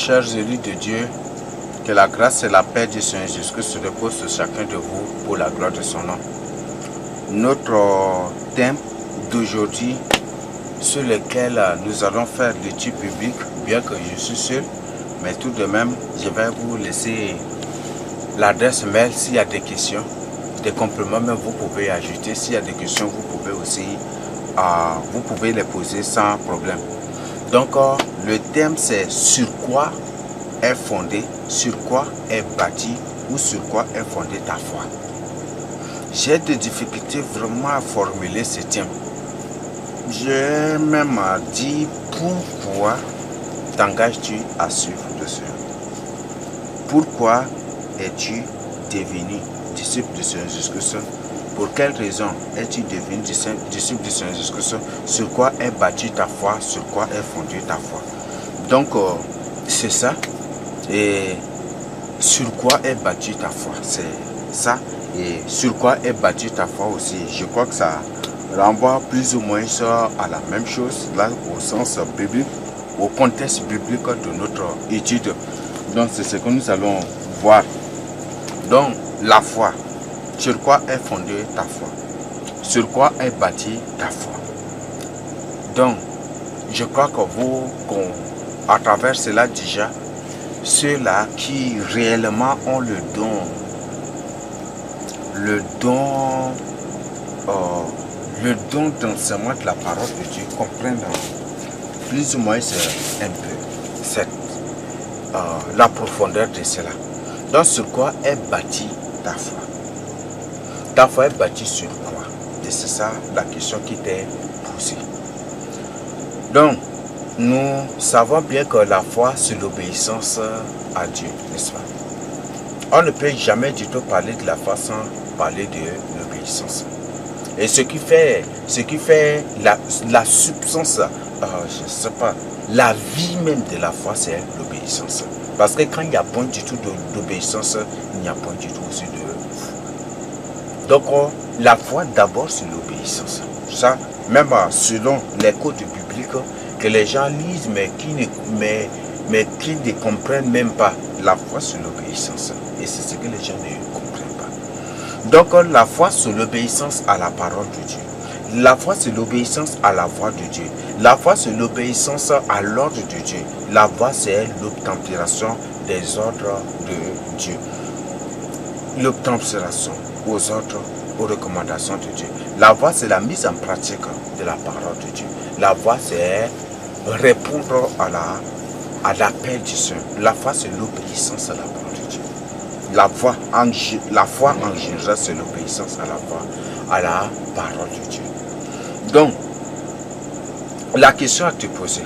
chers élus de Dieu, que la grâce et la paix du Seigneur Jésus-Christ se reposent sur chacun de vous pour la gloire de son nom. Notre thème d'aujourd'hui, sur lequel nous allons faire l'étude biblique, bien que je suis seul, mais tout de même, je vais vous laisser l'adresse mail s'il y a des questions, des compléments, même vous pouvez ajouter. S'il y a des questions, vous pouvez aussi les poser sans problème. Donc, le thème c'est sur quoi est fondé, sur quoi est bâti ou sur quoi est fondée ta foi. J'ai des difficultés vraiment à formuler ce thème. J'ai même dit pourquoi t'engages-tu à suivre le Seigneur? Pourquoi es-tu devenu disciple du Seigneur Jésus-Christ? Pour quelle raison es-tu devenu disciple du Seigneur Jésus-Christ? Sur quoi est bâtie ta foi? Sur quoi est fondée ta foi? Donc, c'est ça. Et sur quoi est bâtie ta foi? C'est ça. Et sur quoi est bâtie ta foi aussi? Je crois que ça renvoie plus ou moins à la même chose, là, au sens biblique, au contexte biblique de notre étude. Donc, c'est ce que nous allons voir. Donc, la foi. Sur quoi est fondée ta foi? Sur quoi est bâtie ta foi? Donc, je crois que à travers cela déjà, ceux-là qui réellement ont le don d'enseignement de la parole de Dieu comprennent plus ou moins un peu la profondeur de cela. Donc, sur quoi est bâtie ta foi? Ta foi est bâtie sur quoi? Et c'est ça la question qui t'est posée. Donc, nous savons bien que la foi, c'est l'obéissance à Dieu, n'est-ce pas? On ne peut jamais du tout parler de la foi sans parler de l'obéissance. Et ce qui fait la substance, je ne sais pas, la vie même de la foi, c'est l'obéissance. Parce que quand il n'y a point du tout d'obéissance, il n'y a point du tout aussi de foi. Donc, la foi d'abord, c'est l'obéissance. Ça, même selon les codes bibliques, que les gens lisent, mais qui ne comprennent même pas. La foi, c'est l'obéissance. Et c'est ce que les gens ne comprennent pas. Donc, la foi, c'est l'obéissance à la parole de Dieu. La foi, c'est l'obéissance à la voix de Dieu. La foi, c'est l'obéissance à l'ordre de Dieu. La foi, c'est l'obtempération des ordres de Dieu. L'obtempération aux ordres, aux recommandations de Dieu. La foi, c'est la mise en pratique de la parole de Dieu. La foi, c'est répondre à l'appel du Seigneur. La foi, c'est l'obéissance à la parole de Dieu. La foi en général, c'est l'obéissance à la parole de Dieu. Donc, la question à te poser,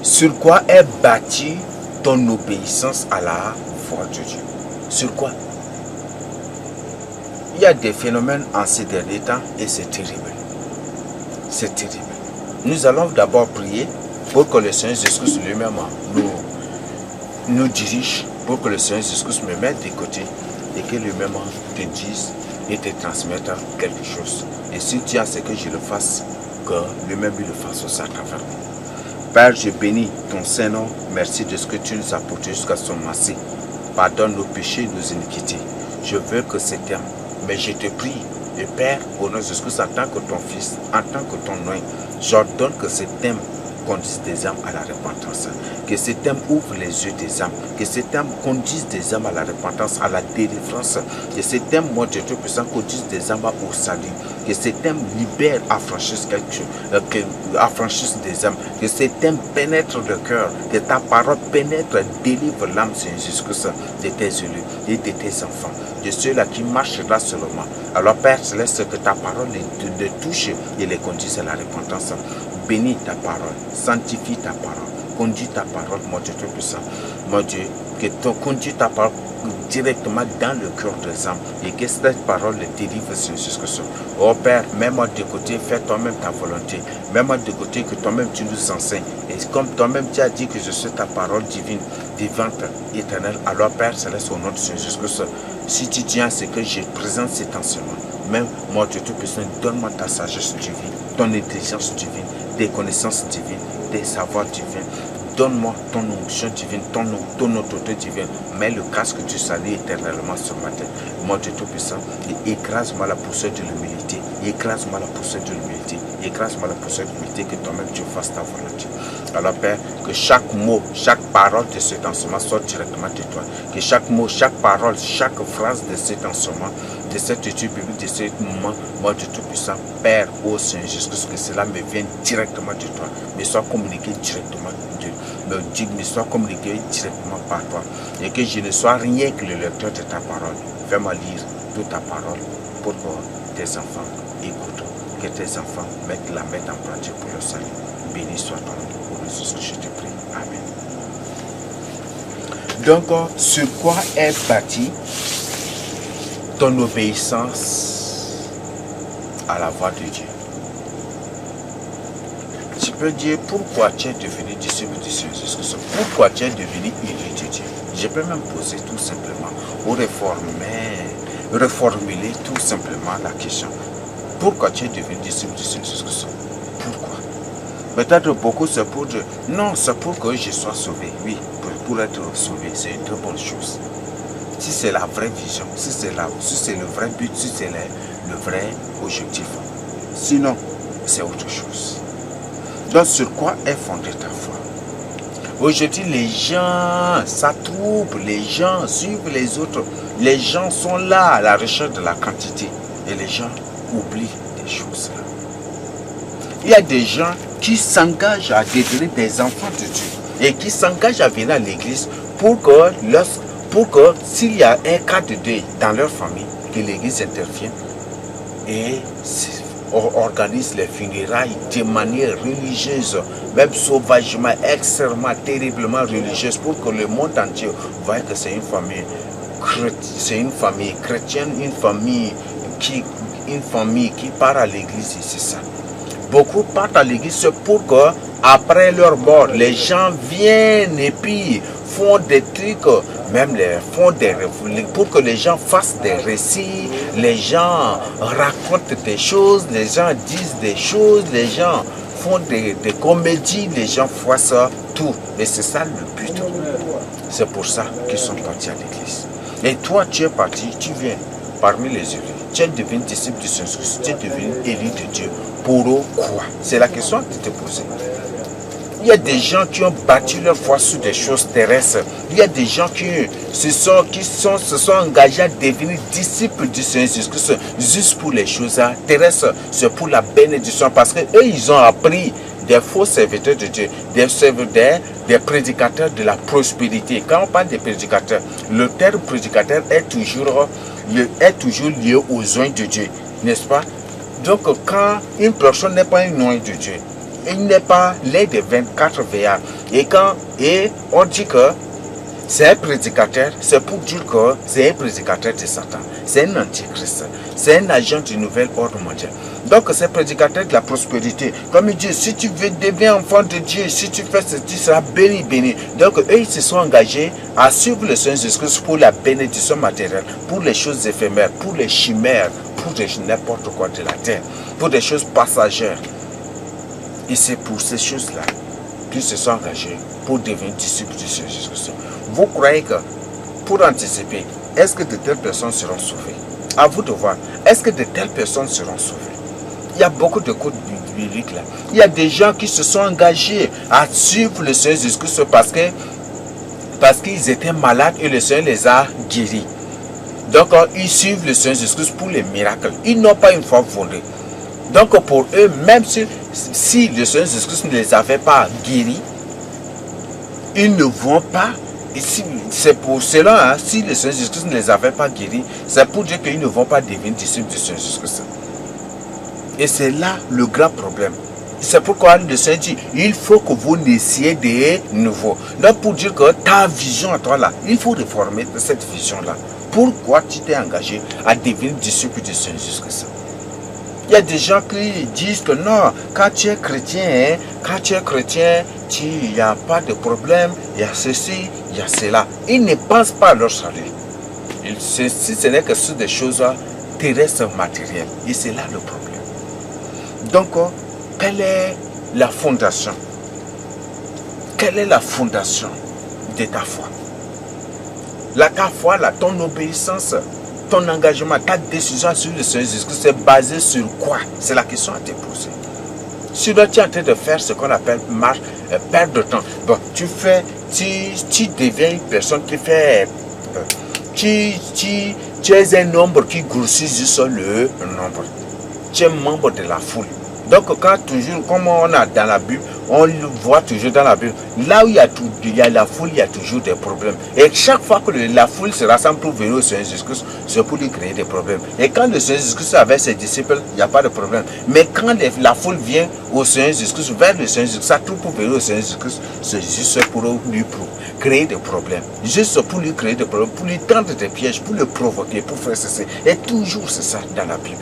sur quoi est bâtie ton obéissance à la voix de Dieu? Sur quoi? Il y a des phénomènes en ces derniers temps et c'est terrible. C'est terrible. Nous allons d'abord prier pour que le Seigneur Jésus-Christ lui-même nous dirige, pour que le Seigneur Jésus-Christ me mette de côté et que lui-même te dise et te transmette quelque chose. Et si tu as ce que je le fasse, que lui-même il le fasse aussi à travers nous. Père, je bénis ton Saint-Nom. Merci de ce que tu nous as apporté jusqu'à ce moment-ci. Pardonne nos péchés, nos iniquités. Je veux que c'est terme. Mais je te prie, et Père, au nom de Jésus-Christ, en tant que ton Fils, en tant que ton nom, j'ordonne que ce thème conduise des âmes à la repentance. Que ce thème ouvre les yeux des âmes. Que ce thème conduise des âmes à la repentance, à la délivrance. Que ce thème, mon Dieu Tout-Puissant, conduise des âmes au salut. Que ce thème libère, affranchisse quelque chose, affranchisse des âmes. Que ce thème pénètre le cœur. Que ta parole pénètre, délivre l'âme, Seigneur Jésus-Christ, de tes élus et de tes enfants. De ceux-là qui marchent là seulement. Alors Père Céleste, que ta parole les touche et les conduise à la repentance. Bénis ta parole, sanctifie ta parole, conduis ta parole, mon Dieu Tout-Puissant. Mon Dieu, que tu conduis ta parole directement dans le cœur des âmes et que cette parole les délivre sur Jésus-Christ. Oh Père, mets-moi de côté, fais toi-même ta volonté. Mets-moi de côté, que toi-même tu nous enseignes. Et comme toi-même tu as dit que je suis ta parole divine, vivante, éternelle, alors Père Céleste, au nom de Jésus-Christ, si tu tiens ce que je présente cet enseignement, même mon Dieu Tout-Puissant, donne-moi ta sagesse divine, ton intelligence divine, des connaissances divines, des savoirs divins. donne-moi ton onction divine, ton autorité divine. Mets le casque du salut éternellement sur ma tête. Mon Dieu Tout-Puissant, et écrase-moi la poussière de l'humilité. Écrase-moi la poussière de l'humilité. Écrase-moi la poussière de l'humilité, que toi-même tu fasses ta volonté. Alors Père, que chaque mot, chaque parole de cet enseignement sorte directement de toi. Que chaque mot, chaque parole, chaque phrase de cet enseignement, de cette étude biblique, de ce moment, mon Dieu Tout-Puissant, Père, ô Seigneur Jésus, que cela me vienne directement de toi, me soit communiqué directement de me soit communiqué directement par toi, et que je ne sois rien que le lecteur de ta parole. Fais-moi lire toute ta parole pour que tes enfants écoutent, que tes enfants la mettent en pratique pour le salut. Béni soit ton nom, pour Jésus, je te prie. Amen. Donc, sur quoi est bâtie ton obéissance à la voix de Dieu? Tu peux dire pourquoi tu es devenu disciple du Seigneur Jésus-Christ, pourquoi tu es devenu élu de Dieu. Je peux même poser tout simplement, ou reformuler tout simplement la question. Pourquoi tu es devenu disciple du Seigneur Jésus-Christ? Pourquoi? Peut-être beaucoup c'est pour dire, non, c'est pour que je sois sauvé. Oui, pour être sauvé, c'est une très bonne chose. Si c'est la vraie vision, si c'est le vrai but, si c'est le vrai objectif. Sinon, c'est autre chose. Donc, sur quoi est fondée ta foi? Aujourd'hui, les gens s'attroupent, les gens suivent les autres. Les gens sont là à la recherche de la quantité. Et les gens oublient des choses là. Il y a des gens qui s'engagent à devenir des enfants de Dieu. Et qui s'engagent à venir à l'église pour que s'il y a un cas de deuil dans leur famille, que l'église intervienne et organise les funérailles de manière religieuse, même sauvagement, extrêmement, terriblement religieuse, pour que le monde entier voie que c'est une famille chrétienne, une famille qui part à l'église, c'est ça. Beaucoup partent à l'église, c'est pour que après leur mort, les gens viennent et puis font des trucs, même pour que les gens fassent des récits, les gens racontent des choses, les gens disent des choses, les gens font des comédies, les gens font ça, tout. Et c'est ça le but. C'est pour ça qu'ils sont partis à l'église. Et toi, tu es parti, tu viens parmi les élus. Tu es devenu disciple du Saint-Christ, tu es devenu élu de Dieu. Pour quoi? C'est la question que tu te poses. Il y a des gens qui ont bâti leur foi sur des choses terrestres. Il y a des gens qui se sont engagés à devenir disciples du Seigneur Jésus-Christ juste pour les choses terrestres. C'est pour la bénédiction. Parce qu'eux, ils ont appris des faux serviteurs de Dieu, des prédicateurs de la prospérité. Quand on parle des prédicateurs, le terme prédicateur est toujours lié aux oins de Dieu, n'est-ce pas? Donc, quand une personne n'est pas un oint de Dieu, il n'est pas l'un des 24 veillards. Et on dit que c'est un prédicateur, c'est pour dire que c'est un prédicateur de Satan. C'est un antichrist. C'est un agent du nouvel ordre mondial. Donc c'est un prédicateur de la prospérité. Comme il dit, si tu veux devenir enfant de Dieu, si tu fais ceci, tu seras béni, béni. Donc eux, ils se sont engagés à suivre le Seigneur Jésus-Christ pour la bénédiction matérielle, pour les choses éphémères, pour les chimères, pour n'importe quoi de la terre, pour des choses passagères. Et c'est pour ces choses-là qu'ils se sont engagés pour devenir disciples du Seigneur Jésus-Christ. Vous croyez que, pour anticiper, est-ce que de telles personnes seront sauvées? À vous de voir, est-ce que de telles personnes seront sauvées? Il y a beaucoup de codes bibliques là. Il y a des gens qui se sont engagés à suivre le Seigneur Jésus-Christ parce qu'ils étaient malades et le Seigneur les a guéris. Donc, ils suivent le Seigneur Jésus-Christ pour les miracles. Ils n'ont pas une foi fondée. Donc pour eux, même si le Seigneur Jésus-Christ ne les avait pas guéris, ils ne vont pas, c'est pour cela, si le Seigneur Jésus-Christ ne les avait pas guéris, c'est pour dire qu'ils ne vont pas devenir disciples du Seigneur Jésus-Christ. Et c'est là le grand problème. C'est pourquoi le Seigneur dit, il faut que vous naissiez de nouveau. Donc pour dire que ta vision à toi là, il faut réformer cette vision-là. Pourquoi tu t'es engagé à devenir disciple du Seigneur Jésus-Christ? Il y a des gens qui disent que non, quand tu es chrétien, il n'y a pas de problème, il y a ceci, il y a cela. Ils ne pensent pas à leur salut. Si ce n'est que sur des choses terrestres matérielles. Et c'est là le problème. Donc, quelle est la fondation? quelle est la fondation de ta foi? Ta foi, là, ton obéissance, ton engagement, ta décision sur le Seigneur Jésus-Christ, c'est basé sur quoi? C'est la question à te poser. Si tu es en train de faire ce qu'on appelle perdre de temps, bon, tu deviens une personne qui fait, tu es un nombre qui grossit juste le nombre. Tu es membre de la foule. Donc, quand toujours, comme on a dans la Bible, on le voit toujours dans la Bible, là où il y a la foule, il y a toujours des problèmes. Et chaque fois que la foule se rassemble pour venir au Seigneur Jésus-Christ, c'est pour lui créer des problèmes. Et quand le Seigneur Jésus-Christ avec ses disciples, il n'y a pas de problème. Mais quand la foule vient au Seigneur Jésus-Christ, vers le Seigneur Jésus-Christ, ça trouve pour venir au Seigneur Jésus-Christ, c'est juste pour lui créer des problèmes. Juste pour lui créer des problèmes, pour lui tendre des pièges, pour le provoquer, pour faire ceci. Et toujours c'est ça dans la Bible.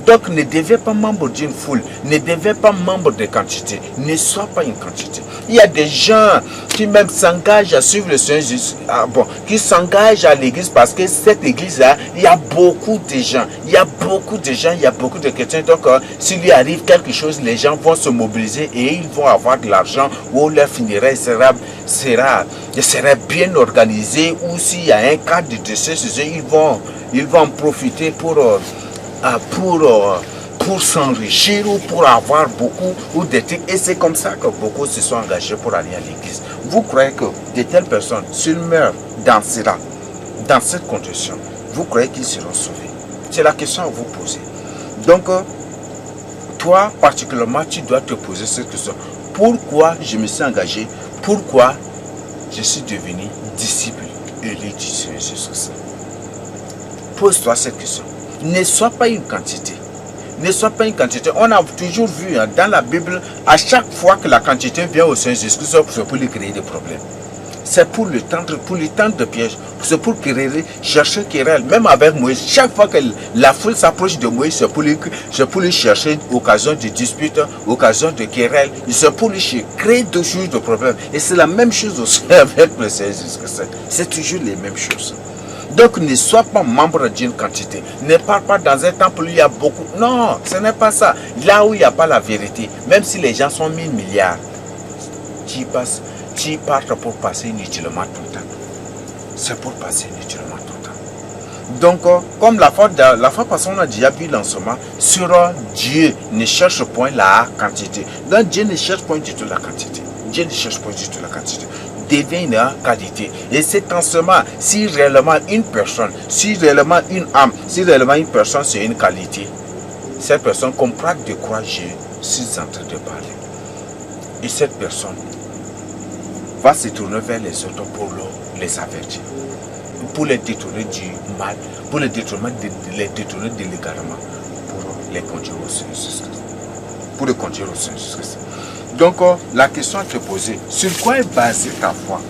Donc ne deviens pas membre d'une foule, ne deviens pas membre de quantité, ne sois pas une quantité. Il y a des gens qui même s'engagent à suivre le Seigneur Jésus, qui s'engagent à l'église parce que cette église-là, il y a beaucoup de gens, il y a beaucoup de chrétiens. Donc s'il lui arrive quelque chose, les gens vont se mobiliser et ils vont avoir de l'argent ou leur funérailles sera bien organisé, ou s'il y a un cas de décès, ils vont en profiter pour s'enrichir ou pour avoir beaucoup ou des trucs. Et c'est comme ça que beaucoup se sont engagés pour aller à l'église. Vous croyez que de telles personnes, s'ils meurent dans cette condition, vous croyez qu'ils seront sauvés? C'est la question à vous poser. Donc, toi particulièrement, tu dois te poser cette question. Pourquoi je me suis engagé? Pourquoi je suis devenu disciple élu du Seigneur Jésus-Christ? Pose-toi cette question. Ne sois pas une quantité. Ne sois pas une quantité. On a toujours vu dans la Bible, à chaque fois que la quantité vient au Seigneur Jésus-Christ, c'est pour lui créer des problèmes. C'est pour lui tendre de pièges. C'est pour chercher querelle. Même avec Moïse, chaque fois que la foule s'approche de Moïse, c'est pour lui chercher occasion de dispute, occasion de querelle. C'est pour lui créer toujours de problèmes. Et c'est la même chose aussi avec le Seigneur Jésus-Christ. C'est toujours les mêmes choses. Donc ne sois pas membre d'une quantité. Ne pars pas dans un temple où il y a beaucoup. Non, ce n'est pas ça. Là où il n'y a pas la vérité, même si les gens sont 1000 milliards, tu pars pour passer inutilement tout le temps. C'est pour passer inutilement tout le temps. Donc, comme la fois passée, on a déjà vu lancement sur Dieu ne cherche point la quantité. Donc Dieu ne cherche point du tout la quantité. Dieu ne cherche point du tout la quantité. Devient une qualité. Et c'est en ce moment, si réellement une personne, si réellement une âme, si réellement une personne c'est une qualité, cette personne comprend de quoi je suis en train de parler. Et cette personne va se tourner vers les autres pour les avertir, pour les détourner du mal, pour les détourner de l'égarement, pour les conduire au Seigneur Jésus-Christ. Pour les conduire au Seigneur Jésus-Christ. Donc, la question à te poser, sur quoi est basée ta foi?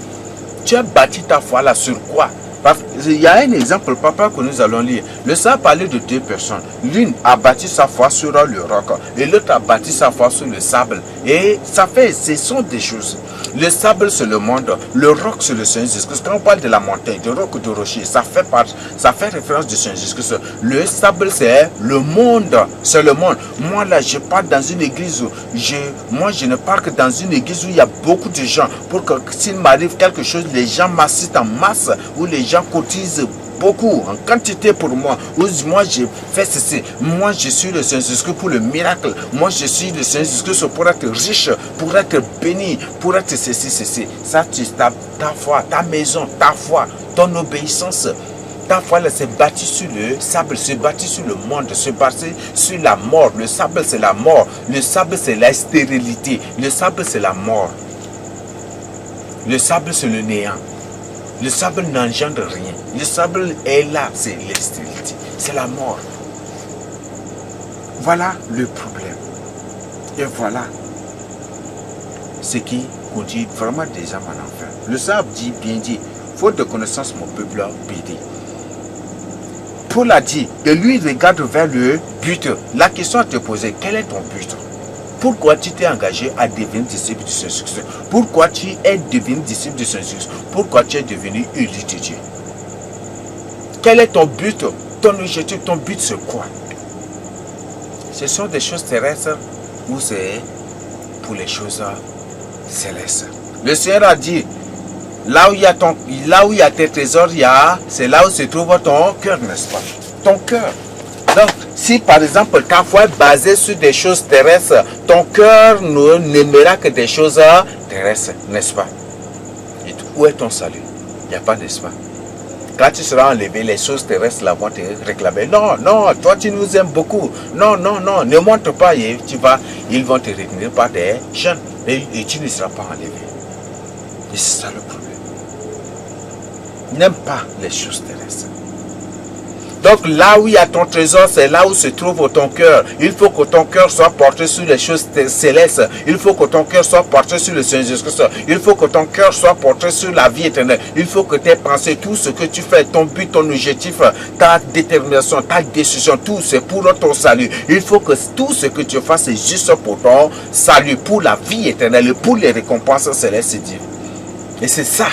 Tu as bâti ta foi là sur quoi? Parce qu'il y a un exemple, papa, que nous allons lire. Le Seigneur parlait de deux personnes. L'une a bâti sa foi sur le roc et l'autre a bâti sa foi sur le sable. Et ce sont des choses. Le sable, c'est le monde. Le roc, c'est le Seigneur Jésus-Christ. Quand on parle de la montagne, de roc ou de rocher, ça fait référence du Seigneur Jésus-Christ. Le sable, c'est le monde. C'est le monde. Moi, là, je pars dans une église où je ne pars que dans une église où il y a beaucoup de gens. Pour que s'il m'arrive quelque chose, les gens m'assistent en masse, où les gens cotisent beaucoup, en quantité pour moi. Moi, j'ai fait ceci. Moi, je suis le Seigneur Jésus-Christ pour le miracle. Moi, je suis le Seigneur Jésus-Christ pour être riche, pour être béni, pour être ceci. Ça, ta foi, ta maison, ta foi, ton obéissance. Ta foi, c'est bâti sur le sable, c'est bâti sur le monde, c'est bâti sur la mort. Le sable, c'est la mort. Le sable, c'est la stérilité. Le sable, c'est la mort. Le sable, c'est le néant. Le sable n'engendre rien. Le sable est là, c'est la stérilité. C'est la mort. Voilà le problème. Et voilà ce qui conduit vraiment des âmes en enfer. Le sable dit, bien dit, faute de connaissance, mon peuple a péri. Paul a dit, et lui regarde vers le but. La question à te poser, quel est ton but? Pourquoi tu t'es engagé à devenir disciple du Saint-Succès? Pourquoi tu es devenu disciple du Saint-Succès? Pourquoi tu es devenu élu de Dieu? Quel est ton but? Ton objectif, ton but c'est quoi? Ce sont des choses terrestres ou c'est pour les choses célestes? Le Seigneur a dit, là où il y a tes trésors, c'est là où se trouve ton cœur, n'est-ce pas? Ton cœur. Donc, si par exemple ta foi est basée sur des choses terrestres, ton cœur n'aimera que des choses terrestres, n'est-ce pas? Et où est ton salut? Il n'y a pas, n'est-ce pas? Quand tu seras enlevé, les choses terrestres là vont te réclamer. Non, non, toi tu nous aimes beaucoup. Non, non, non, ne montre pas. Ils vont te retenir par des jeunes. Et tu ne seras pas enlevé. Et c'est ça le problème. N'aime pas les choses terrestres. Donc là où il y a ton trésor, c'est là où se trouve ton cœur. Il faut que ton cœur soit porté sur les choses célestes. Il faut que ton cœur soit porté sur le Seigneur Jésus-Christ. Il faut que ton cœur soit porté sur la vie éternelle. Il faut que tes pensées, tout ce que tu fais, ton but, ton objectif, ta détermination, ta décision, tout c'est pour ton salut. Il faut que tout ce que tu fasses est juste pour ton salut, pour la vie éternelle, pour les récompenses célestes divines. Et c'est ça.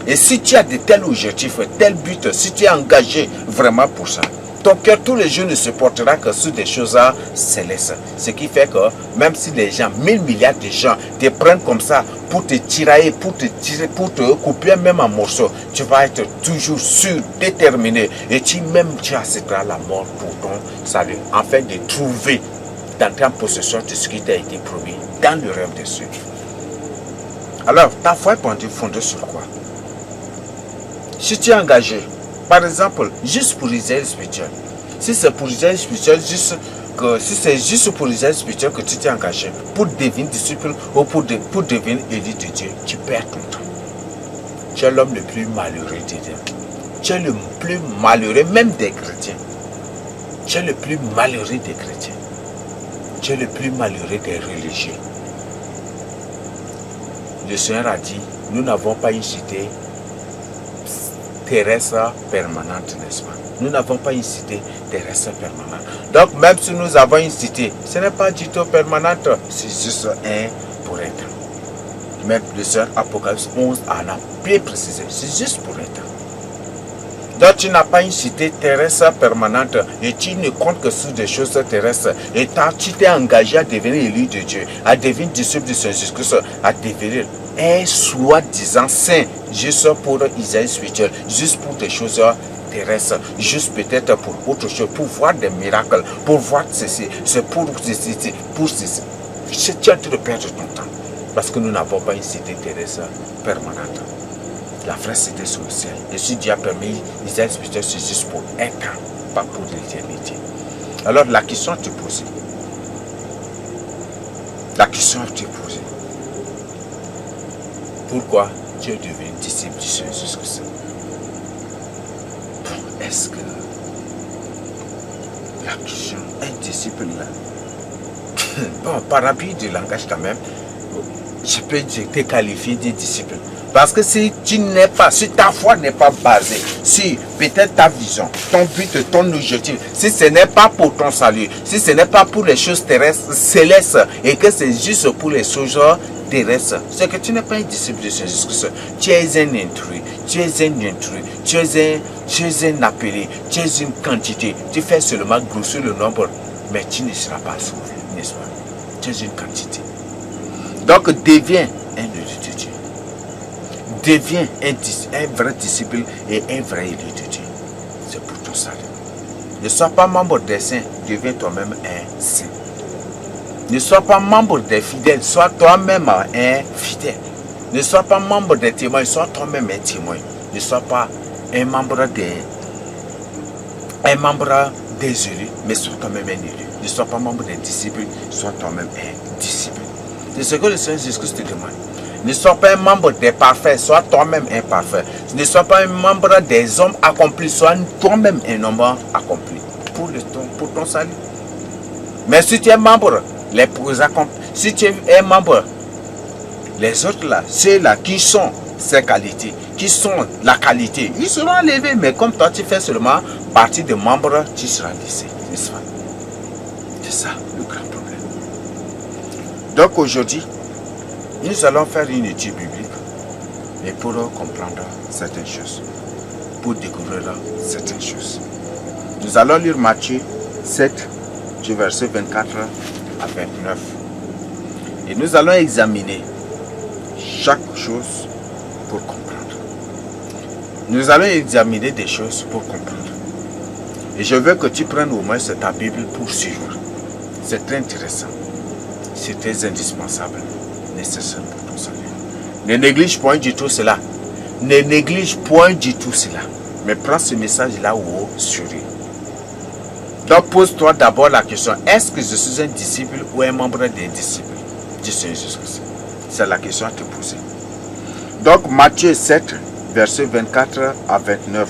Et si tu as de tels objectifs, tel but, si tu es engagé vraiment pour ça, ton cœur tous les jours ne se portera que sur des choses célestes. Ce qui fait que même si les gens, 1000 milliards de gens te prennent comme ça pour te tirailler, pour te couper même en morceaux, tu vas être toujours sûr, déterminé. Et tu accepteras la mort pour ton salut, afin de trouver, d'entrer en possession de ce qui t'a été promis dans le rêve des cieux. Alors, ta foi est fondée sur quoi? Si tu es engagé, par exemple, juste pour l'Israël spirituel, si c'est pour l'Israël spirituel, si c'est juste pour l'Israël spirituel que tu t'es engagé, pour devenir disciple ou pour devenir élu de Dieu, tu perds ton temps. Tu es l'homme le plus malheureux de Dieu. Tu es le plus malheureux même des chrétiens. Tu es le plus malheureux des chrétiens. Tu es le plus malheureux des religieux. Le Seigneur a dit, nous n'avons pas une cité terrestre permanente, n'est-ce pas? Nous n'avons pas une cité terrestre permanente. Donc même si nous avons une cité, ce n'est pas du tout permanente, c'est juste un pour être. Même le Seigneur Apocalypse 11 en a bien précisé, c'est juste pour être. Donc tu n'as pas une cité terrestre permanente et tu ne comptes que sur des choses terrestres. Et tu t'es engagé à devenir élu de Dieu, à devenir disciple de Saint Jésus-Christ, à devenir un soi-disant saint, juste pour Israël spirituel, juste pour des choses terrestres, juste peut-être pour autre chose, pour voir des miracles, pour voir ceci, c'est pour ceci, pour ceci. Tu es en train de perdre ton temps, parce que nous n'avons pas une cité terrestre permanente. La vraie cité sur le ciel. Et si Dieu a permis Israël spirituel, c'est juste pour un temps, pas pour l'éternité. Alors la question te pose. La question te pose. Pourquoi tu es devenu disciple du Seigneur Jésus-Christ? Est-ce que la question, un disciple là, bon, par habit de langage quand même, je peux te qualifier de disciple. Parce que si tu n'es pas, si ta foi n'est pas basée sur peut-être ta vision, ton but, ton objectif, si ce n'est pas pour ton salut, si ce n'est pas pour les choses terrestres, célestes, et que c'est juste pour les choses terrestres, c'est que tu n'es pas un disciple de Jésus-Christ. Tu es un intrus, tu es un intrus, tu es un appelé, tu es une quantité. Tu fais seulement grossir le nombre, mais tu ne seras pas sauvé, n'est-ce pas? Tu es une quantité. Donc deviens un élu de Dieu. Deviens un vrai disciple et un vrai élu de Dieu. C'est pour ton salut. Ne sois pas membre des saints, deviens toi-même un saint. Ne sois pas membre des fidèles, sois toi-même un fidèle. Ne sois pas membre des témoins, sois toi-même un témoin. Ne sois pas un membre des élus, mais sois toi-même un élu. Ne sois pas membre des disciples, sois toi-même un disciple. C'est ce que le Seigneur Jésus-Christ te demande. Ne sois pas un membre des parfaits, sois toi-même un parfait. Ne sois pas un membre des hommes accomplis, sois toi-même un homme accompli pour ton salut. Mais si tu es membre, si tu es un membre, les autres là, ceux-là qui sont ces qualités, qui sont la qualité, ils seront enlevés. Mais comme toi, tu fais seulement partie des membres, tu seras laissé. C'est ça le grand problème. Donc aujourd'hui, nous allons faire une étude biblique et pour comprendre certaines choses, pour découvrir certaines choses. Nous allons lire Matthieu 7, du verset 24 à 29. Et nous allons examiner chaque chose pour comprendre. Nous allons examiner des choses pour comprendre. Et je veux que tu prennes au moins ta Bible pour suivre. C'est très intéressant. C'est très indispensable, nécessaire pour ton salut. Ne néglige point du tout cela. Ne néglige point du tout cela. Mais prends ce message-là au sérieux. Donc pose-toi d'abord la question, est-ce que je suis un disciple ou un membre des disciples du Seigneur Jésus-Christ? C'est la question à te poser. Donc Matthieu 7, versets 24 à 29.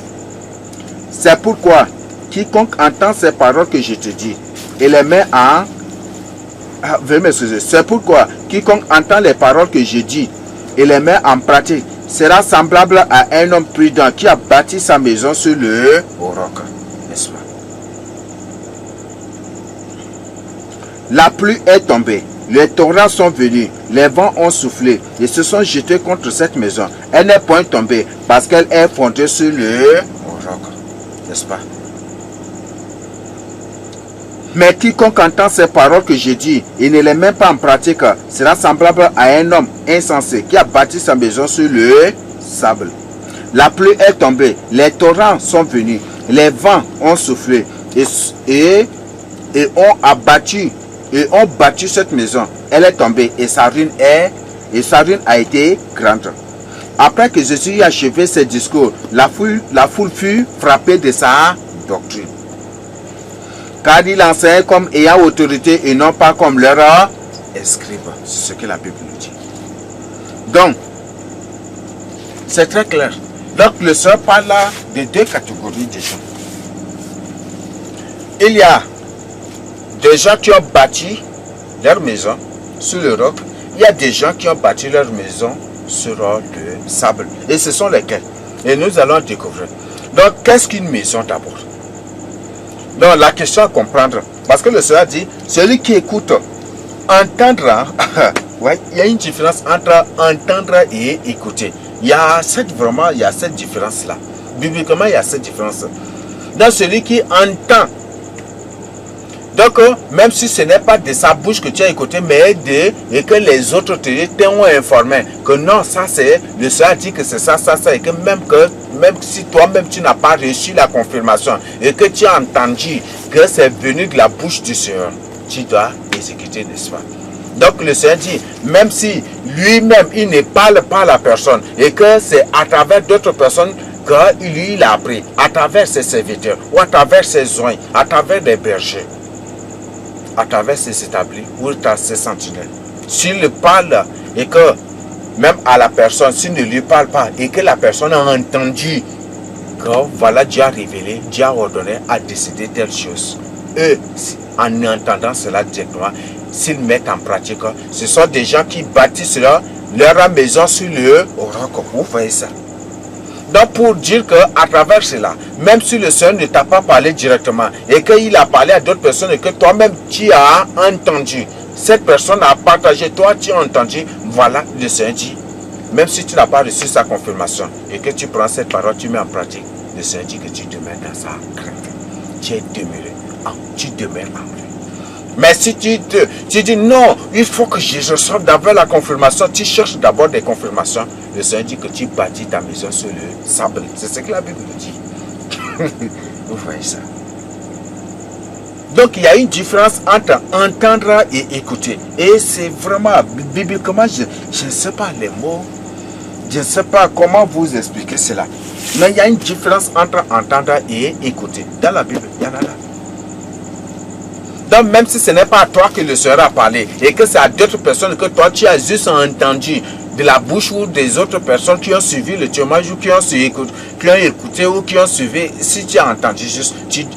C'est pourquoi quiconque entend ces paroles que je te dis et les met en... veuillez m'excuser. C'est pourquoi quiconque entend les paroles que je dis et les met en pratique sera semblable à un homme prudent qui a bâti sa maison sur le roc. N'est-ce pas? La pluie est tombée, les torrents sont venus, les vents ont soufflé et se sont jetés contre cette maison. Elle n'est point tombée parce qu'elle est fondée sur le roc. N'est-ce pas? Mais quiconque entend ces paroles que je dis et ne les met pas en pratique sera semblable à un homme insensé qui a bâti sa maison sur le sable. La pluie est tombée, les torrents sont venus, les vents ont soufflé et ont battu cette maison. Elle est tombée et sa ruine a été grande. Après que Jésus eut achevé ses discours, la foule fut frappée de sa doctrine. Car il enseignait comme ayant autorité et non pas comme leur scribe. C'est ce que la Bible nous dit. Donc, c'est très clair. Donc, le Seigneur parle là de deux catégories de gens. Il y a des gens qui ont bâti leur maison sur le roc. Il y a des gens qui ont bâti leur maison sur le sable. Et ce sont lesquels? Et nous allons découvrir. Donc, qu'est-ce qu'une maison d'abord? Donc, la question à comprendre. Parce que le Seigneur dit, celui qui écoute, entendra. Ouais, il y a une différence entre entendre et écouter. Il y a cette différence-là. Bibliquement, il y a cette différence. Donc, celui qui entend. Donc, même si ce n'est pas de sa bouche que tu as écouté, mais et que les autres t'ont informé que non, ça c'est, le Seigneur dit que c'est ça, et que même si toi-même tu n'as pas reçu la confirmation et que tu as entendu que c'est venu de la bouche du Seigneur, tu dois exécuter, n'est-ce pas? Donc le Seigneur dit, même si lui-même il ne parle pas à la personne et que c'est à travers d'autres personnes que lui il a appris, à travers ses serviteurs ou à travers ses soins, à travers des bergers, à travers ses établis ou à ses sentinelles. S'il parle et que même à la personne, s'il ne lui parle pas et que la personne a entendu que voilà, Dieu a révélé, Dieu a ordonné, a décidé telle chose. Eux, en entendant cela directement, s'ils mettent en pratique, ce sont des gens qui bâtissent leur maison sur le roc. Vous voyez ça? Donc pour dire qu'à travers cela, même si le Seigneur ne t'a pas parlé directement et qu'il a parlé à d'autres personnes et que toi-même tu as entendu, cette personne a partagé, toi tu as entendu, voilà, le Seigneur dit, même si tu n'as pas reçu sa confirmation et que tu prends cette parole, tu mets en pratique, le Seigneur dit que tu demeures dans sa crainte. Tu es demeuré, tu demeures en lui. Mais si tu dis non, il faut que je reçoive d'abord la confirmation, tu cherches d'abord des confirmations, le Seigneur dit que tu bâtis ta maison sur le sable. C'est ce que la Bible nous dit. Vous voyez ça? Donc il y a une différence entre entendre et écouter. Et c'est vraiment, bibliquement, je ne sais pas les mots, je ne sais pas comment vous expliquer cela. Mais il y a une différence entre entendre et écouter. Dans la Bible, il y en a là. Donc même si ce n'est pas à toi que le Seigneur a parlé et que c'est à d'autres personnes que toi tu as juste entendu de la bouche ou des autres personnes qui ont suivi le témoignage ou qui ont écouté ou qui ont suivi, si tu as entendu juste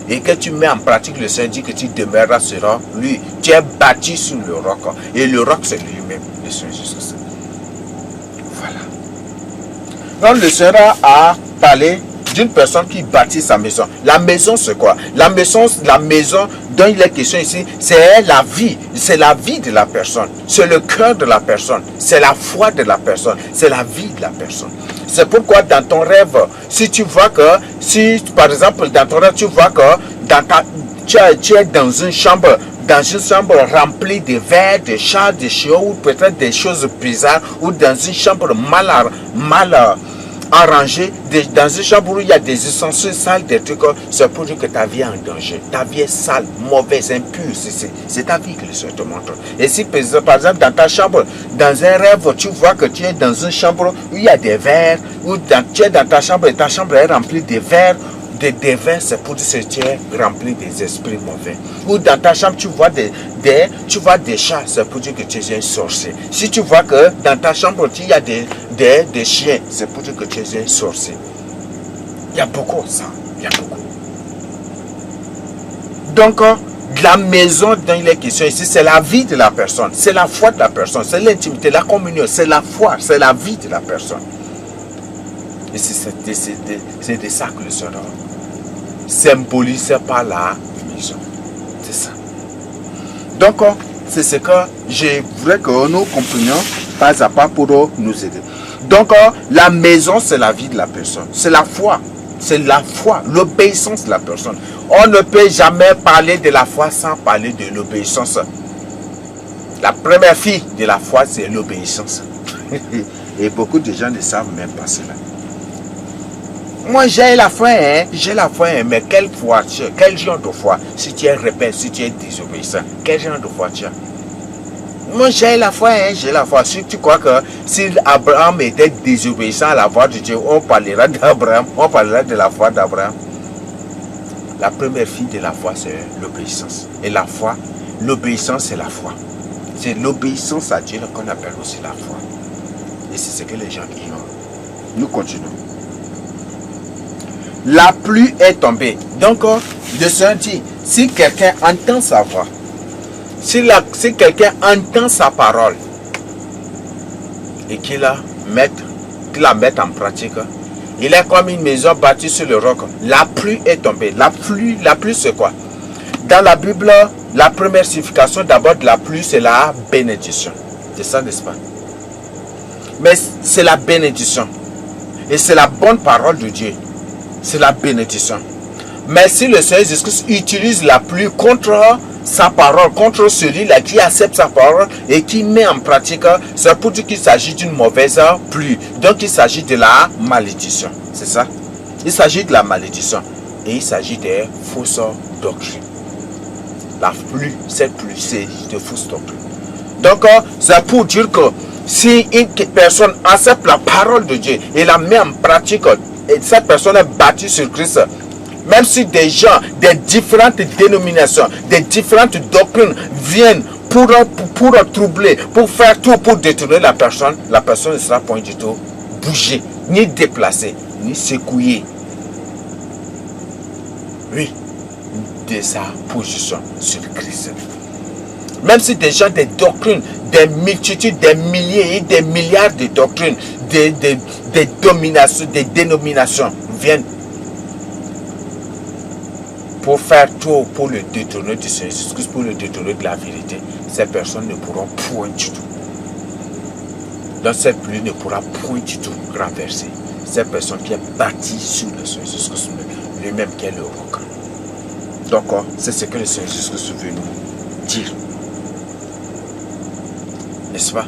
et que tu mets en pratique, le Seigneur dit que tu demeureras sur lui. Tu es bâti sur le roc et le roc c'est lui-même, le Seigneur Jésus. Voilà. Donc le Seigneur a parlé d'une personne qui bâtit sa maison. La maison, c'est quoi? La maison dont il est question ici, c'est la vie de la personne. C'est le cœur de la personne. C'est la foi de la personne. C'est la vie de la personne. C'est pourquoi dans ton rêve, si par exemple, dans ton rêve, tu vois que tu es dans une chambre dans une chambre remplie de vers, de chats, de chiots, ou peut-être des choses bizarres, ou dans une chambre mal arrangée, dans une chambre où il y a des ustensiles sales, des trucs, c'est pour dire que ta vie est en danger. Ta vie est sale, mauvaise, impure. C'est ta vie que le Seigneur te montre. Et si, par exemple, dans ta chambre, dans un rêve, tu vois que tu es dans une chambre où il y a des vers, ou tu es dans ta chambre et ta chambre est remplie de vers, des vers, c'est pour dire que tu es rempli des esprits mauvais. Ou dans ta chambre, tu vois des chats, c'est pour dire que tu es un sorcier. Si tu vois que dans ta chambre, il y a des chiens, c'est pour dire que tu es un sorcier. Il y a beaucoup ça. Il y a beaucoup. Donc, la maison dont il est question ici, c'est la vie de la personne. C'est la foi de la personne. C'est l'intimité, la communion. C'est la foi. C'est la vie de la personne. Et c'est de ça que le Seigneur symbolise par la maison. C'est ça. Donc, c'est ce que je voudrais que nous comprenions pas à pas pour nous aider. Donc, la maison, c'est la vie de la personne. C'est la foi. C'est la foi, l'obéissance de la personne. On ne peut jamais parler de la foi sans parler de l'obéissance. La première fille de la foi, c'est l'obéissance. Et beaucoup de gens ne savent même pas cela. Moi, j'ai la foi, mais quelle foi tu as? Quel genre de foi? Si tu es rebelle, si tu es désobéissant, quel genre de foi tu as? Moi, j'ai la foi, j'ai la foi. Si tu crois que si Abraham était désobéissant à la voix de Dieu, on parlera d'Abraham, on parlera de la foi d'Abraham. La première fille de la foi, c'est l'obéissance. Et la foi, l'obéissance, c'est la foi. C'est l'obéissance à Dieu qu'on appelle aussi la foi. Et c'est ce que les gens ignorent. Nous continuons. La pluie est tombée. Donc, de ce dit, si quelqu'un entend sa voix, si quelqu'un entend sa parole et qu'il la mette en pratique, il est comme une maison bâtie sur le roc. La pluie est tombée. La pluie c'est quoi? Dans la Bible, la première signification d'abord de la pluie, c'est la bénédiction. C'est ça, n'est-ce pas? Mais c'est la bénédiction. Et c'est la bonne parole de Dieu. C'est la bénédiction. Mais si le Seigneur Jésus-Christ utilise la pluie contre sa parole, contre celui-là qui accepte sa parole et qui met en pratique, c'est pour dire qu'il s'agit d'une mauvaise pluie. Donc il s'agit de la malédiction. C'est ça? Il s'agit de la malédiction. Et il s'agit des fausses doctrines. La pluie, cette pluie, c'est de fausses doctrines. Donc c'est pour dire que si une personne accepte la parole de Dieu et la met en pratique, et cette personne est bâtie sur Christ, même si des gens, des différentes dénominations, des différentes doctrines viennent pour troubler, pour faire tout pour détourner la personne ne sera point du tout bougée, ni déplacée, ni secouée. Oui, de sa position sur Christ. Même si des gens, des doctrines, des multitudes, des milliers et des milliards de doctrines, des dominations, des dénominations viennent pour faire tout pour le détourner du Seigneur Jésus-Christ, pour le détourner de la vérité, ces personnes ne pourront point du tout. Donc cette pluie ne pourra point du tout renverser cette personne qui est bâtie sur le Seigneur Jésus-Christ lui-même qui est le roc. Donc c'est ce que le Seigneur Jésus-Christ veut nous dire. N'est-ce pas?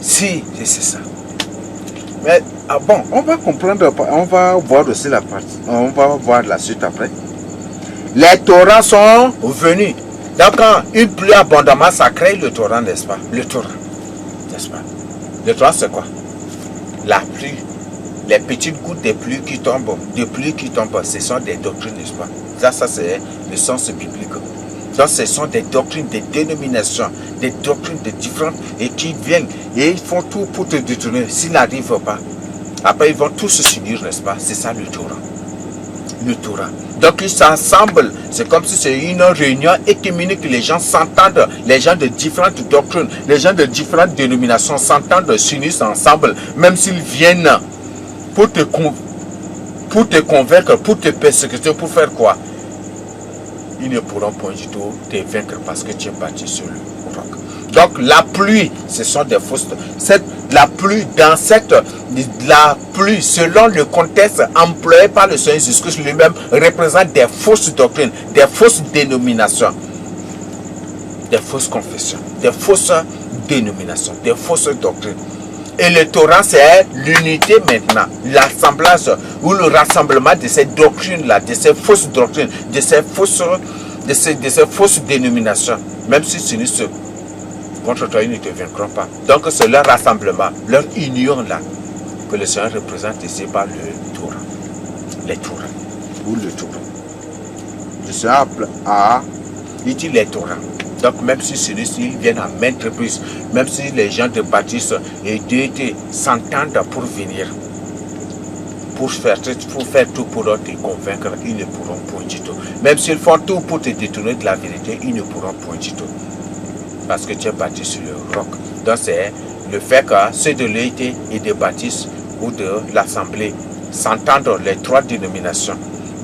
Si, c'est ça. Mais bon, on va comprendre, on va voir aussi la partie, on va voir la suite après. Les torrents sont venus. Donc quand une pluie abondamment, ça crée le torrent, n'est-ce pas? Le torrent, n'est-ce pas? Le torrent c'est quoi? La pluie. Les petites gouttes de pluie qui tombent, ce sont des doctrines, n'est-ce pas? Ça c'est le sens biblique. Donc ce sont des doctrines, des dénominations, des doctrines de différentes et qui viennent et ils font tout pour te détourner. S'ils n'arrivent pas, après ils vont tous se s'unir, n'est-ce pas? C'est ça le torrent. Le torrent. Donc ils s'assemblent, c'est comme si c'est une réunion écuménique, les gens s'entendent, les gens de différentes doctrines, les gens de différentes dénominations s'entendent, s'unissent ensemble, même s'ils viennent pour te convaincre, pour te persécuter, pour faire quoi? Ils ne pourront pas du tout te vaincre parce que tu es bâti sur le roc. Donc la pluie, ce sont des fausses. La pluie, selon le contexte employé par le Seigneur Jésus-Christ lui-même, représente des fausses doctrines, des fausses dénominations. des fausses confessions, des fausses dénominations, des fausses doctrines. Et le Torah, c'est l'unité maintenant, l'assemblage ou le rassemblement de ces doctrines-là, de ces fausses doctrines, de ces fausses dénominations. Même si ce n'est ce contre toi, ils ne te vaincront pas. Donc c'est leur rassemblement, leur union-là, que le Seigneur représente ici par le Torah. Les Torah, ou le Torah. Le Seigneur il dit les Torah. Donc même si celui-ci vient à maintes reprises, même si les gens te baptisent et Dieu s'entendent pour venir, pour faire tout pour te convaincre, ils ne pourront point du tout. Même s'ils font tout pour te détourner de la vérité, ils ne pourront point du tout. Parce que tu es bâti sur le roc. Donc c'est le fait que ceux de l'unité et des baptistes ou de l'assemblée s'entendent, les trois dénominations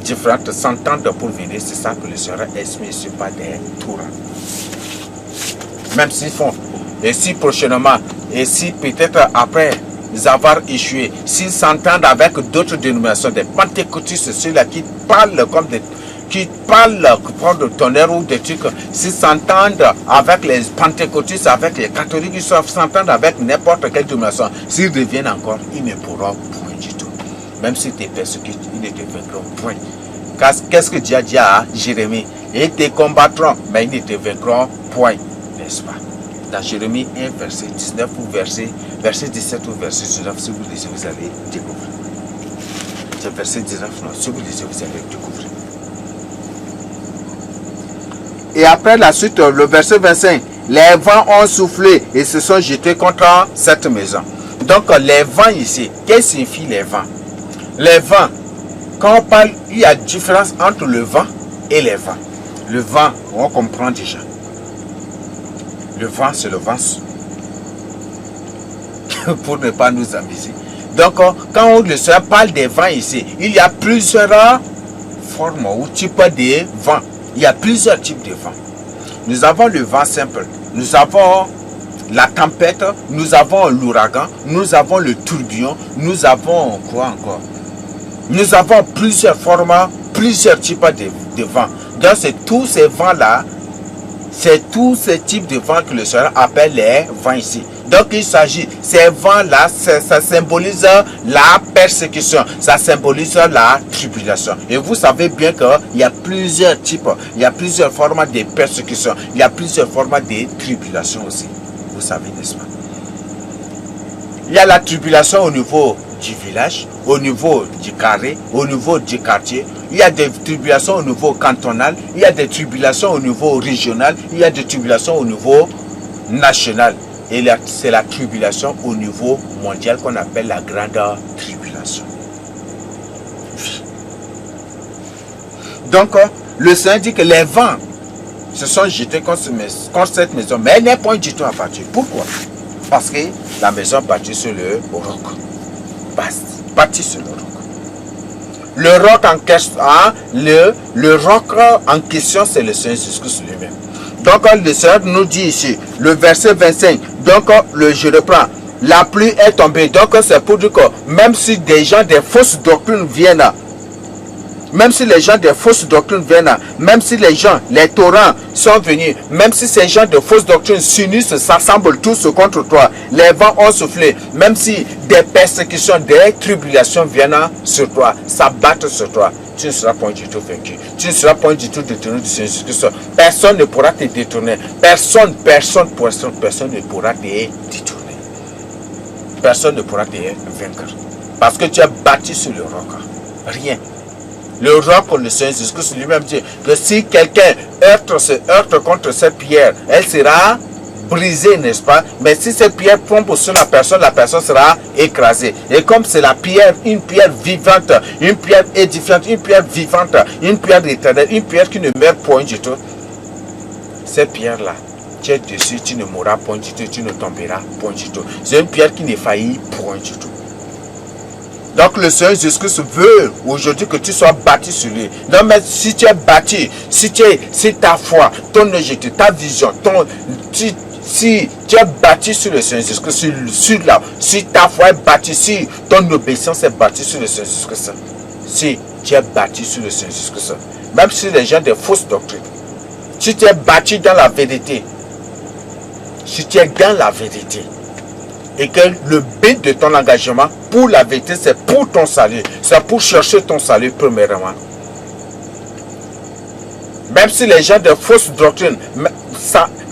différentes s'entendent pour venir, c'est ça que le Seigneur exprime, c'est pas des Torah. Même s'ils font, et si prochainement, et si peut-être après avoir échoué, s'ils s'entendent avec d'autres dénominations, des pentecôtistes, ceux-là qui parlent comme des, qui parlent de tonnerre ou des trucs, s'ils s'entendent avec les pentecôtistes, avec les catholiques, ils s'entendent avec n'importe quelle dénomination, s'ils reviennent encore, ils ne pourront point du tout. Même si tu es persécuté, ils ne te vaincront point. Qu'est-ce que Dieu a dit à Jérémie? Ils te combattront, mais ils ne te vaincront point. N'est-ce pas? Dans Jérémie 1, verset 19 ou verset 17 ou verset 19, si vous lisez, vous allez découvrir. C'est verset 19, non, si vous lisez, vous allez découvrir. Et après la suite, le verset 25, les vents ont soufflé et se sont jetés contre cette maison. Donc les vents ici, qu'est-ce que signifie les vents? Les vents, quand on parle, il y a différence entre le vent et les vents. Le vent, on comprend déjà. Le vent, c'est le vent. Pour ne pas nous amuser. Donc, quand le Seigneur parle des vents ici, il y a plusieurs formes ou types de vents. Il y a plusieurs types de vents. Nous avons le vent simple. Nous avons la tempête. Nous avons l'ouragan. Nous avons le tourbillon. Nous avons quoi encore? Nous avons plusieurs formes, plusieurs types de vents. Donc, c'est tous ces vents-là. C'est tous ces types de vents que le Seigneur appelle les vents ici. Donc il s'agit, ces vents-là, ça symbolise la persécution, ça symbolise la tribulation. Et vous savez bien qu'il y a plusieurs types, il y a plusieurs formes de persécution, il y a plusieurs formes de tribulation aussi. Vous savez, n'est-ce pas? Il y a la tribulation au niveau du village, au niveau du carré, au niveau du quartier. Il y a des tribulations au niveau cantonal, il y a des tribulations au niveau régional, il y a des tribulations au niveau national. Et c'est la tribulation au niveau mondial qu'on appelle la grande tribulation. Donc, le Seigneur dit que les vents se sont jetés contre cette maison, mais elle n'est point du tout abattue. Pourquoi? Parce que la maison bâtie sur le roc. Bâtie sur le roc. Le roc en question, le roc en question, c'est le Seigneur Jésus-Christ lui-même. Donc le Seigneur nous dit ici, le verset 25, donc je reprends, la pluie est tombée. Donc c'est pour dire que même si des gens des fausses doctrines viennent, même si les gens des fausses doctrines viennent, même si les gens, les torrents sont venus, même si ces gens de fausses doctrines s'unissent, s'assemblent tous contre toi, les vents ont soufflé, même si des persécutions, des tribulations viennent sur toi, s'abattent sur toi, tu ne seras point du tout vaincu. Tu ne seras point du tout détourné du Seigneur Jésus-Christ. Personne ne pourra te détourner. Personne ne pourra te détourner. Personne ne pourra te vaincre. Parce que tu es bâti sur le roc. Rien. Le roc, le Seigneur Jésus-Christ lui-même dit que si quelqu'un se heurte contre cette pierre, elle sera brisée, n'est-ce pas? Mais si cette pierre tombe sur la personne sera écrasée. Et comme c'est la pierre, une pierre vivante, une pierre édifiante, une pierre vivante, une pierre éternelle, une pierre qui ne meurt point du tout, cette pierre-là, tu es dessus, tu ne mourras point du tout, tu ne tomberas point du tout. C'est une pierre qui ne faillit point du tout. Donc le Seigneur Jésus-Christ veut aujourd'hui que tu sois bâti sur lui. Non, mais si tu es bâti, si ta foi, ton objectif, ta vision, si tu es bâti sur le Seigneur Jésus-Christ, si ta foi est bâtie, si ton obéissance est bâtie sur le Seigneur Jésus-Christ, si tu es bâti sur le Seigneur Jésus-Christ, même si les gens de fausses doctrines, si tu es battu dans la vérité, si tu es dans la vérité, et que le but de ton engagement pour la vérité, c'est pour ton salut, c'est pour chercher ton salut premièrement. Même si les gens de fausses doctrines,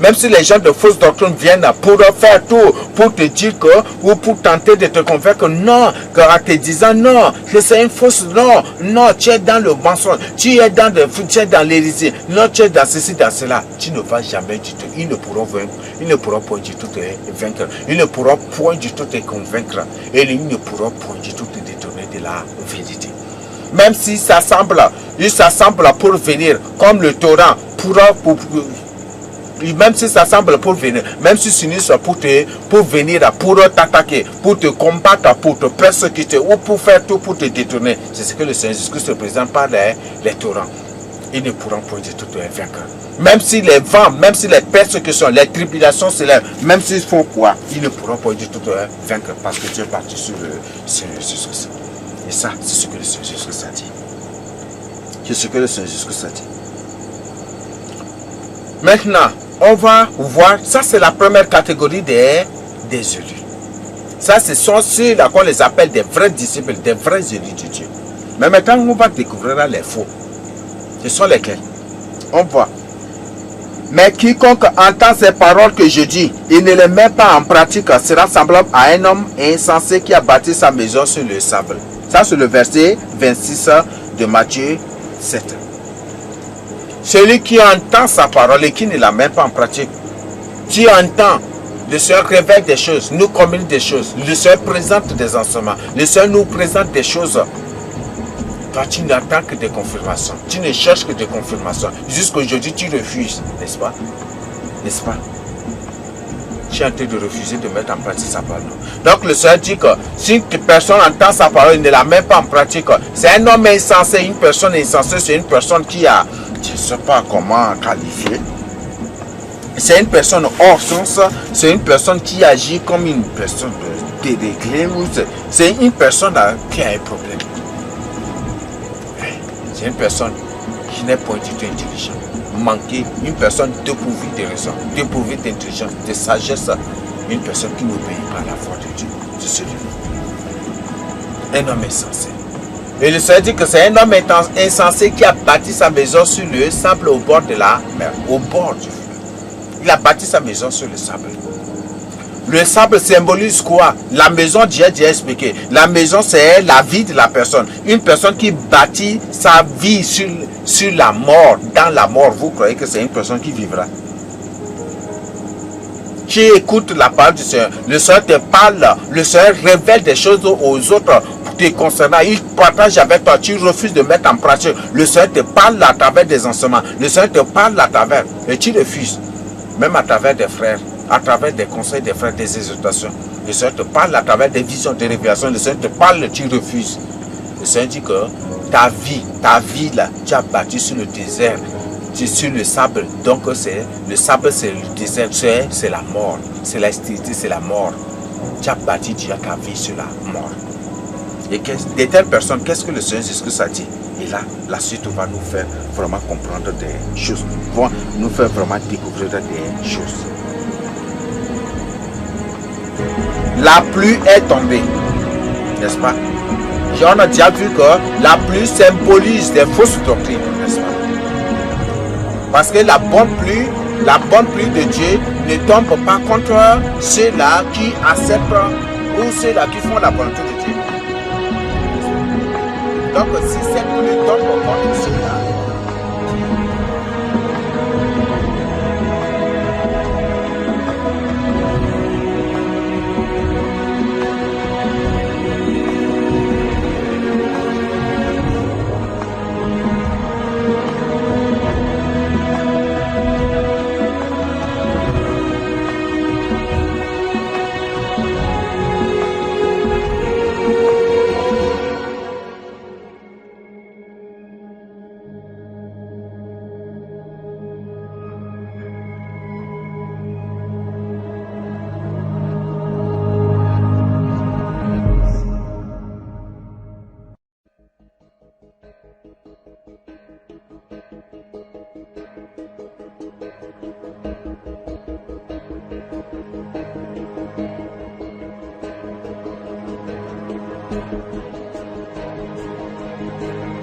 même si les gens de fausses doctrines viennent pour faire tout, pour te dire que, ou pour tenter de te convaincre, non, en te disant non, que c'est une fausse, non, non, tu es dans le mensonge, tu es dans l'hérésie, non, tu es dans ceci, dans cela, tu ne vas jamais du tout, ils ne pourront point du tout te vaincre, ils ne pourront point du tout te convaincre, et ils ne pourront point du tout te détourner de la vérité. Même si ça semble, il s'assemble pour venir, comme le torrent, même si ça semble pour venir, même si ce n'est pour venir, pour t'attaquer, pour te combattre, pour te persécuter, ou pour faire tout pour te détourner, c'est ce que le Seigneur Jésus se présente par les torrents. Ils ne pourront point du tout te vaincre. Même si les vents, même si les persécutions, les tribulations se lèvent, même s'ils font quoi, ils ne pourront pas du tout te vaincre parce que tu es parti sur le Seigneur Jésus. Et ça, c'est ce que le Seigneur Jésus a dit. C'est ce que le Seigneur Jésus a dit. Maintenant, on va voir, ça c'est la première catégorie des élus. Ça, ce sont ceux-là qu'on les appelle des vrais disciples, des vrais élus de Dieu. Mais maintenant, on va découvrir les faux. Ce sont lesquels? On voit. Mais quiconque entend ces paroles que je dis et ne les met pas en pratique sera semblable à un homme insensé qui a bâti sa maison sur le sable. Ça, c'est le verset 26 de Matthieu 7. Celui qui entend sa parole et qui ne la met pas en pratique, tu entends, le Seigneur révèle des choses, nous communique des choses, le Seigneur présente des enseignements, le Seigneur nous présente des choses. Toi, tu n'attends que des confirmations, tu ne cherches que des confirmations. Jusqu'aujourd'hui, tu refuses, n'est-ce pas? N'est-ce pas? Tu es en train de refuser de mettre en pratique sa parole. Donc le Seigneur dit que si une personne entend sa parole et ne la met pas en pratique, c'est un homme insensé. Une personne insensée, c'est une personne qui a, je ne sais pas comment qualifier, c'est une personne hors sens, c'est une personne qui agit comme une personne déréglée, c'est une personne qui a un problème. C'est une personne qui n'est pas du tout intelligente. Manquer, une personne dépourvue de raison, dépourvue d'intelligence, de sagesse, une personne qui n'obéit pas à la voix de Dieu. C'est celui-là. Un homme insensé. Et le Seigneur dit que c'est un homme insensé qui a bâti sa maison sur le sable au bord de la mer, au bord du fleuve. Il a bâti sa maison sur le sable. Le sable symbolise quoi? La maison, Dieu a expliqué. La maison, c'est la vie de la personne. Une personne qui bâtit sa vie sur la mort, dans la mort, vous croyez que c'est une personne qui vivra? Qui écoute la parole du Seigneur. Le Seigneur te parle, le Seigneur révèle des choses aux autres te concernant. Il partage avec toi, tu refuses de mettre en pratique. Le Seigneur te parle à travers des enseignements. Le Seigneur te parle à travers, et tu refuses. Même à travers des frères, à travers des conseils des frères, des exhortations. Le Seigneur te parle à travers des visions, des révélations. Le Seigneur te parle, tu refuses. Le Seigneur dit que ta vie là, tu as bâti sur le désert, sur le sable. Donc le sable, c'est le désert, c'est la mort. C'est la stérilité, c'est la mort. Tu as bâti déjà ta vie sur la mort. Et de telles personnes, qu'est-ce que le Seigneur Jésus a dit? Et là, la suite va nous faire vraiment comprendre des choses, va nous faire vraiment découvrir des choses. La pluie est tombée, n'est-ce pas? On a déjà vu que la pluie symbolise des fausses doctrines, n'est-ce pas? Parce que la bonne pluie de Dieu ne tombe pas contre ceux-là qui acceptent ou ceux-là qui font la volonté de Dieu. Donc si cette pluie tombe contre ceux-là, Amen.